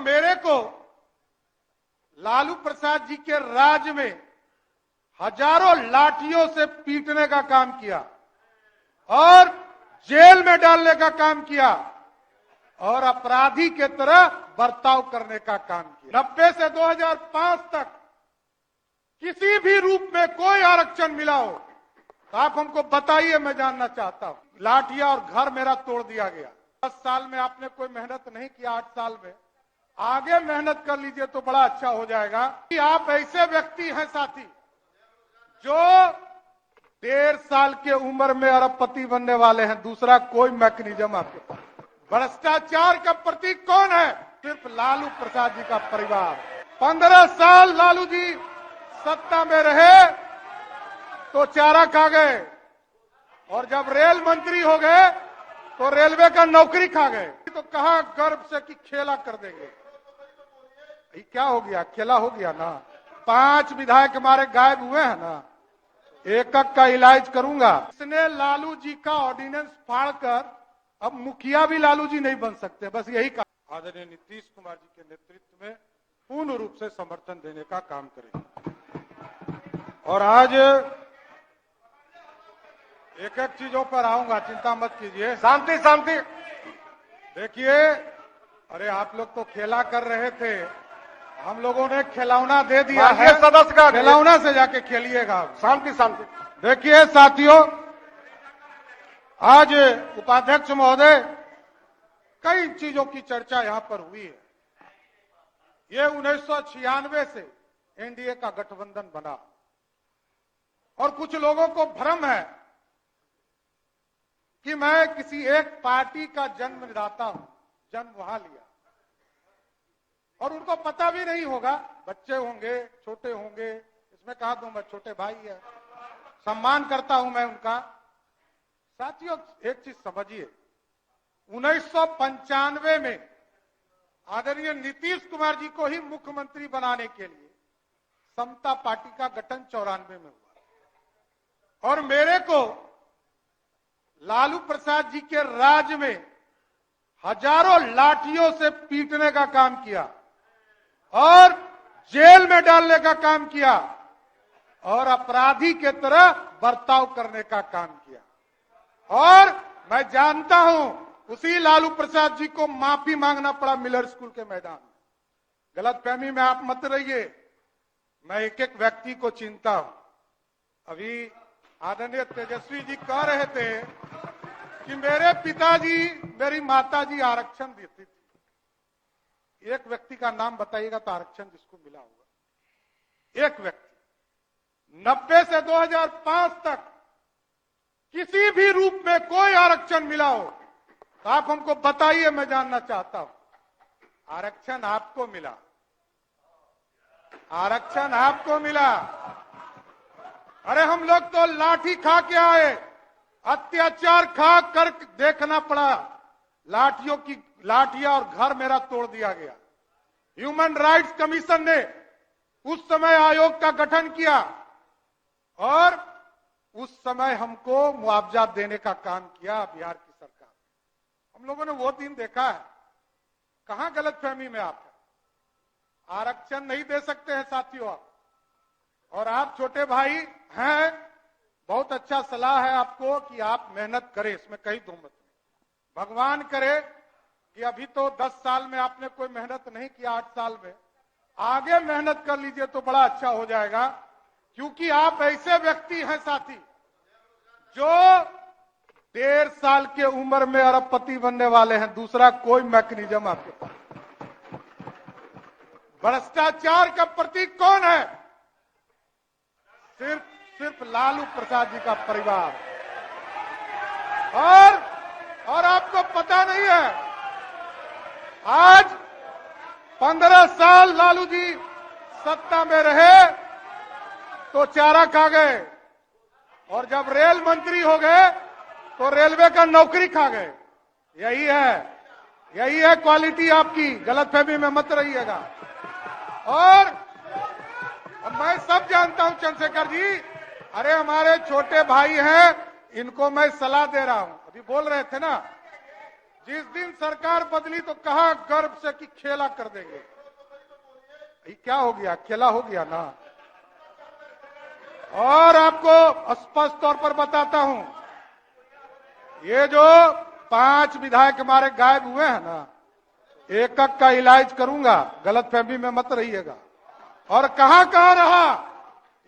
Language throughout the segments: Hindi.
मेरे को लालू प्रसाद जी के राज में हजारों लाठियों से पीटने का काम किया और जेल में डालने का काम किया और अपराधी के तरह बर्ताव करने का काम किया। 90 से 2005 तक किसी भी रूप में कोई आरक्षण मिला हो तो आप हमको बताइए, मैं जानना चाहता हूं। लाठिया और घर मेरा तोड़ दिया गया। 10 साल में आपने कोई मेहनत नहीं किया, 8 साल में आगे मेहनत कर लीजिए तो बड़ा अच्छा हो जाएगा। कि आप ऐसे व्यक्ति हैं साथी जो 1.5 साल के उम्र में अरबपति बनने वाले हैं। दूसरा कोई मैकेनिज्म आपके पास। भ्रष्टाचार का प्रतीक कौन है? सिर्फ लालू प्रसाद जी का परिवार। 15 साल लालू जी सत्ता में रहे तो चारा खा गए और जब रेल मंत्री हो गए तो रेलवे का नौकरी खा गए। तो कहा गर्व से कि खेला कर देंगे। ये क्या हो गया? खेला हो गया ना। 5 विधायक हमारे गायब हुए हैं ना, एक का इलाज करूंगा। इसने लालू जी का ऑर्डिनेंस फाड़कर अब मुखिया भी लालू जी नहीं बन सकते। बस यही कहा। आदरणीय नीतीश कुमार जी के नेतृत्व में पूर्ण रूप से समर्थन देने का काम करेंगे। और आज एक एक चीजों पर आऊंगा, चिंता मत कीजिए। शांति शांति। देखिए, अरे आप लोग तो खेला कर रहे थे, हम लोगों ने खिलौना दे दिया है। सदस्य का खिलौना से जाके खेलिएगा। शांति शांति। देखिए साथियों, आज उपाध्यक्ष महोदय कई चीजों की चर्चा यहां पर हुई है। ये 1996 से एनडीए का गठबंधन बना और कुछ लोगों को भ्रम है कि मैं किसी एक पार्टी का जन्मदाता हूं, जन्म वहां लिया। और उनको पता भी नहीं होगा, बच्चे होंगे, छोटे होंगे, इसमें कहा दूं मैं छोटे भाई है, सम्मान करता हूं मैं उनका। साथियों एक चीज समझिए, 1995 में आदरणीय नीतीश कुमार जी को ही मुख्यमंत्री बनाने के लिए समता पार्टी का गठन 94 में हुआ और मेरे को लालू प्रसाद जी के राज में हजारों लाठियों से पीटने का काम किया और जेल में डालने का काम किया और अपराधी के तरह बर्ताव करने का काम किया। और मैं जानता हूं उसी लालू प्रसाद जी को माफी मांगना पड़ा मिलर स्कूल के मैदान में। गलतफहमी में आप मत रहिए, मैं एक एक व्यक्ति को चिंता हूं। अभी आदरणीय तेजस्वी जी कह रहे थे कि मेरे पिताजी मेरी माताजी आरक्षण देती थी। एक व्यक्ति का नाम बताइएगा तो आरक्षण जिसको मिला होगा। एक व्यक्ति। 90 से 2005 तक किसी भी रूप में कोई आरक्षण मिला हो तो आप हमको बताइए, मैं जानना चाहता हूं। आरक्षण आपको मिला, आरक्षण आपको मिला। अरे हम लोग तो लाठी खा के आए, अत्याचार खा कर देखना पड़ा। लाठियां और घर मेरा तोड़ दिया गया। ह्यूमन राइट्स कमीशन ने उस समय आयोग का गठन किया और उस समय हमको मुआवजा देने का काम किया बिहार की सरकार। हम लोगों ने वो दिन देखा है। कहां गलतफहमी में आप हैं? आरक्षण नहीं दे सकते हैं साथियों आप। और आप छोटे भाई हैं, बहुत अच्छा सलाह है आपको कि आप मेहनत करें, इसमें कहीं दो मत नहीं। भगवान करे कि अभी तो 10 साल में आपने कोई मेहनत नहीं किया, 8 साल में आगे मेहनत कर लीजिए तो बड़ा अच्छा हो जाएगा। क्योंकि आप ऐसे व्यक्ति हैं साथी जो 1.5 साल के उम्र में अरबपति बनने वाले हैं। दूसरा कोई मैकेनिज्म आपके पास। भ्रष्टाचार का प्रतीक कौन है? सिर्फ लालू प्रसाद जी का परिवार। और आपको पता नहीं है, आज 15 साल लालू जी सत्ता में रहे तो चारा खा गए और जब रेल मंत्री हो गए तो रेलवे का नौकरी खा गए। यही है क्वालिटी आपकी। गलतफहमी में मत रहिएगा। और मैं सब जानता हूं चंद्रशेखर जी, अरे हमारे छोटे भाई हैं, इनको मैं सलाह दे रहा हूं। अभी बोल रहे थे ना जिस दिन सरकार बदली तो कहा गर्व से कि खेला कर देंगे। ये क्या हो गया? खेला हो गया ना। और आपको स्पष्ट तौर पर बताता हूं, ये जो 5 विधायक हमारे गायब हुए हैं ना, एक एक का इलाज करूंगा, गलतफहमी में मत रहिएगा। और कहां रहा,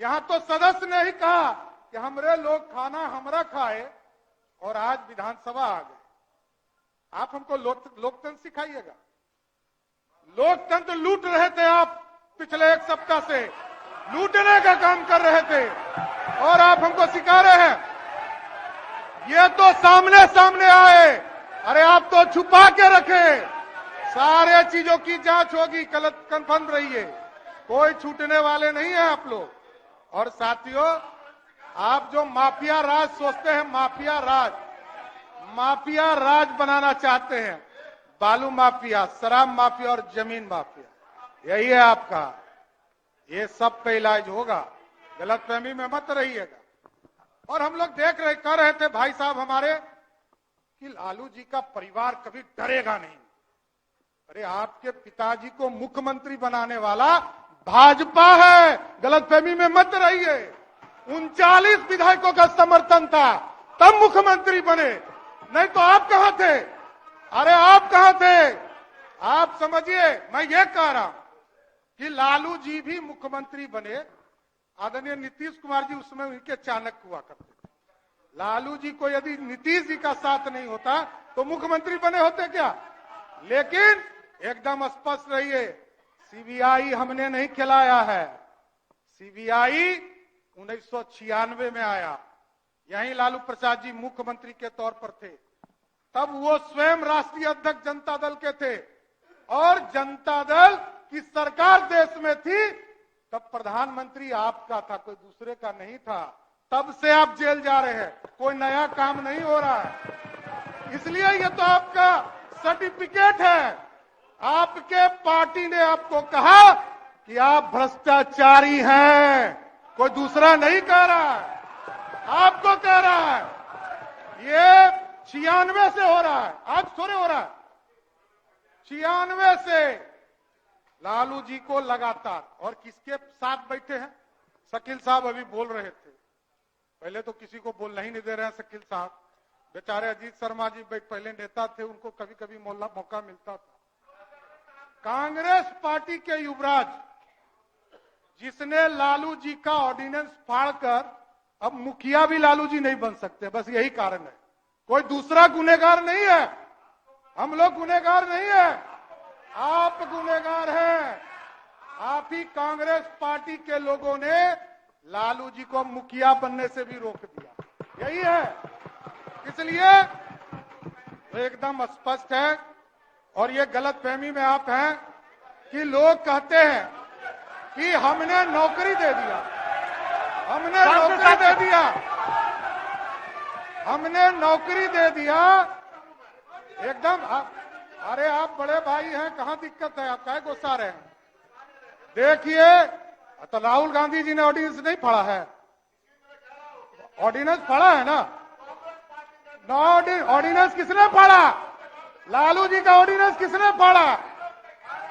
यहां तो सदस्य ने ही कहा कि हमरे लोग खाना हमरा खाए, और आज विधानसभा आ गए। आप हमको लोकतंत्र सिखाइएगा। लोकतंत्र लूट रहे थे आप, पिछले 1 सप्ताह से लूटने का काम कर रहे थे, और आप हमको सिखा रहे हैं। ये तो सामने सामने आए, अरे आप तो छुपा के रखे। सारे चीजों की जांच होगी, कंफर्म रहिए, कोई छूटने वाले नहीं है आप लोग। और साथियों, आप जो माफिया राज सोचते हैं, माफिया राज बनाना चाहते हैं, बालू माफिया, शराब माफिया और जमीन माफिया, यही है आपका। ये सब पे इलाज होगा, गलतफहमी में मत रहिएगा। और हम लोग कर रहे थे भाई साहब हमारे कि लालू जी का परिवार कभी डरेगा नहीं। अरे आपके पिताजी को मुख्यमंत्री बनाने वाला भाजपा है, गलतफहमी में मत रहिए। 39 विधायकों का समर्थन था, तब मुख्यमंत्री बने, नहीं तो आप कहां थे? अरे आप कहां थे? आप समझिए, मैं ये कह रहा हूं कि लालू जी भी मुख्यमंत्री बने। आदरणीय नीतीश कुमार जी उसमें उनके चाणक हुआ करते थे। लालू जी को यदि नीतीश जी का साथ नहीं होता तो मुख्यमंत्री बने होते क्या? लेकिन एकदम स्पष्ट रहिए, सीबीआई हमने नहीं खिलाया है। सीबीआई 1996 में आया, यहीं लालू प्रसाद जी मुख्यमंत्री के तौर पर थे। तब वो स्वयं राष्ट्रीय अध्यक्ष जनता दल के थे, और जनता दल की सरकार देश में थी, तब प्रधानमंत्री आपका था, कोई दूसरे का नहीं था। तब से आप जेल जा रहे हैं, कोई नया काम नहीं हो रहा है। इसलिए ये तो आपका सर्टिफिकेट है। आपके पार्टी ने आपको कहा कि आप भ्रष्टाचारी हैं, कोई दूसरा नहीं कह रहा है, आपको कह रहा है। ये 96 से हो रहा है, आज थोड़े हो रहा है। 96 से लालू जी को लगातार, और किसके साथ बैठे हैं? शकील साहब अभी बोल रहे थे, पहले तो किसी को बोलना ही नहीं दे रहे हैं शकील साहब, बेचारे अजीत शर्मा जी पहले नेता थे, उनको कभी कभी मौका मिलता था। कांग्रेस पार्टी के युवराज, जिसने लालू जी का ऑर्डिनेंस फाड़कर, अब मुखिया भी लालू जी नहीं बन सकते, बस यही कारण है। कोई दूसरा गुनहगार नहीं है, हम लोग गुनहगार नहीं है, आप गुनहगार हैं। आप ही कांग्रेस पार्टी के लोगों ने लालू जी को मुखिया बनने से भी रोक दिया, यही है। इसलिए एकदम स्पष्ट है, और ये गलतफहमी में आप हैं कि लोग कहते हैं कि हमने नौकरी दे दिया, हमने नौकरी दे दिया, एकदम। अरे आप बड़े भाई हैं, कहां दिक्कत है? आप काहे गुस्सा रहे हैं? देखिए, तो राहुल गांधी जी ने ऑर्डिनेंस नहीं पढ़ा है, ऑर्डिनेंस पढ़ा है ना? ऑर्डिनेंस किसने पढ़ा? लालू जी का ऑर्डिनेंस किसने पढ़ा?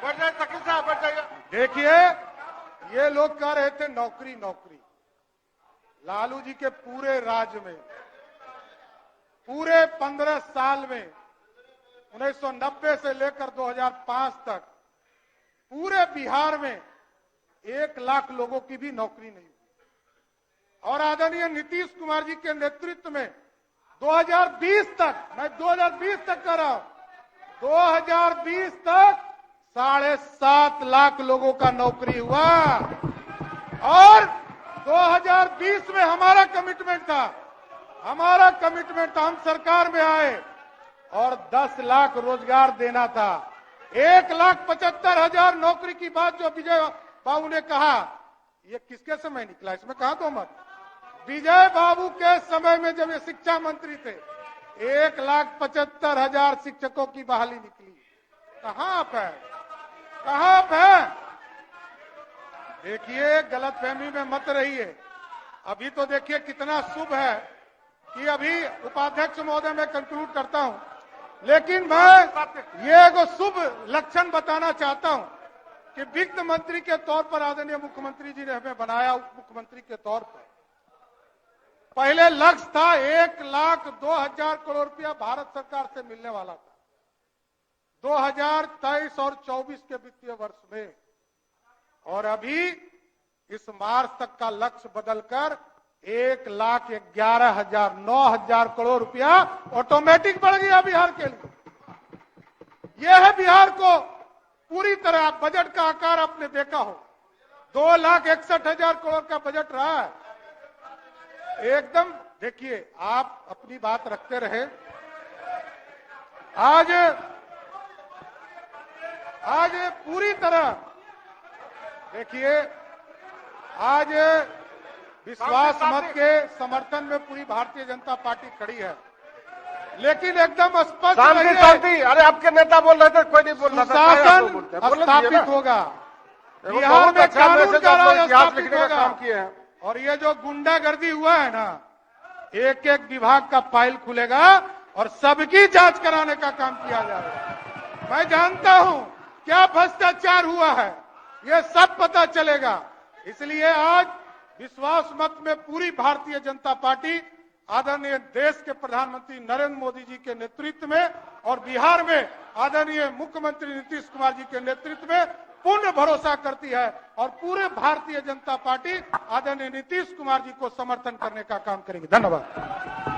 बढ़ जाए शकील साहब, बढ़ जाइए। देखिए, ये लोग कह रहे थे नौकरी नौकरी। लालू जी के पूरे राज्य में, पूरे 15 साल में, 1990 से लेकर 2005 तक पूरे बिहार में 1 लाख लोगों की भी नौकरी नहीं हुई। और आदरणीय नीतीश कुमार जी के नेतृत्व में 2020 तक, मैं 2020 तक कर रहा हूं, 2020 तक 7.5 लाख लोगों का नौकरी हुआ। और 2020 में हमारा कमिटमेंट था, हम सरकार में आए और 10 लाख रोजगार देना था। 1,75,000 नौकरी की बात जो विजय बाबू ने कहा, ये किसके समय निकला? इसमें कहा तो मत। विजय बाबू के समय में जब ये शिक्षा मंत्री थे, 1,75,000 शिक्षकों की बहाली निकली। कहां आप है? कहां आप है? देखिए, गलतफहमी में मत रहिए। अभी तो देखिए कितना शुभ है कि अभी उपाध्यक्ष महोदय, मैं कंक्लूड करता हूं, लेकिन मैं ये एगो शुभ लक्षण बताना चाहता हूं कि वित्त मंत्री के तौर पर आदरणीय मुख्यमंत्री जी ने हमें बनाया उप मुख्यमंत्री के तौर पर। पहले लक्ष्य था 1,02,000 करोड़ रुपया भारत सरकार से मिलने वाला था 2023 और 24 के वित्तीय वर्ष में, और अभी इस मार्च तक का लक्ष्य बदलकर 1,11,000 9,000 करोड़ रुपया ऑटोमेटिक बढ़ गया बिहार के लिए। यह है बिहार को पूरी तरह, बजट का आकार आपने देखा हो, 2,61,000 करोड़ का बजट रहा है। एकदम देखिए, आप अपनी बात रखते रहे। आज पूरी तरह देखिए, आज विश्वास मत के समर्थन में पूरी भारतीय जनता पार्टी खड़ी है, लेकिन एकदम स्पष्ट शांति। अरे आपके नेता बोल रहे थे, कोई नहीं बोल रहा था। शासन स्थापित होगा, बिहार में कानून का राज स्थापित होगा, और ये जो गुंडागर्दी हुआ है ना, एक एक विभाग का फाइल खुलेगा और सबकी जांच कराने का काम किया जाएगा। मैं जानता हूं क्या भ्रष्टाचार हुआ है, ये सब पता चलेगा। इसलिए आज विश्वास मत में पूरी भारतीय जनता पार्टी आदरणीय देश के प्रधानमंत्री नरेंद्र मोदी जी के नेतृत्व में और बिहार में आदरणीय मुख्यमंत्री नीतीश कुमार जी के नेतृत्व में पूर्ण भरोसा करती है, और पूरे भारतीय जनता पार्टी आदरणीय नीतीश कुमार जी को समर्थन करने का काम करेगी। धन्यवाद।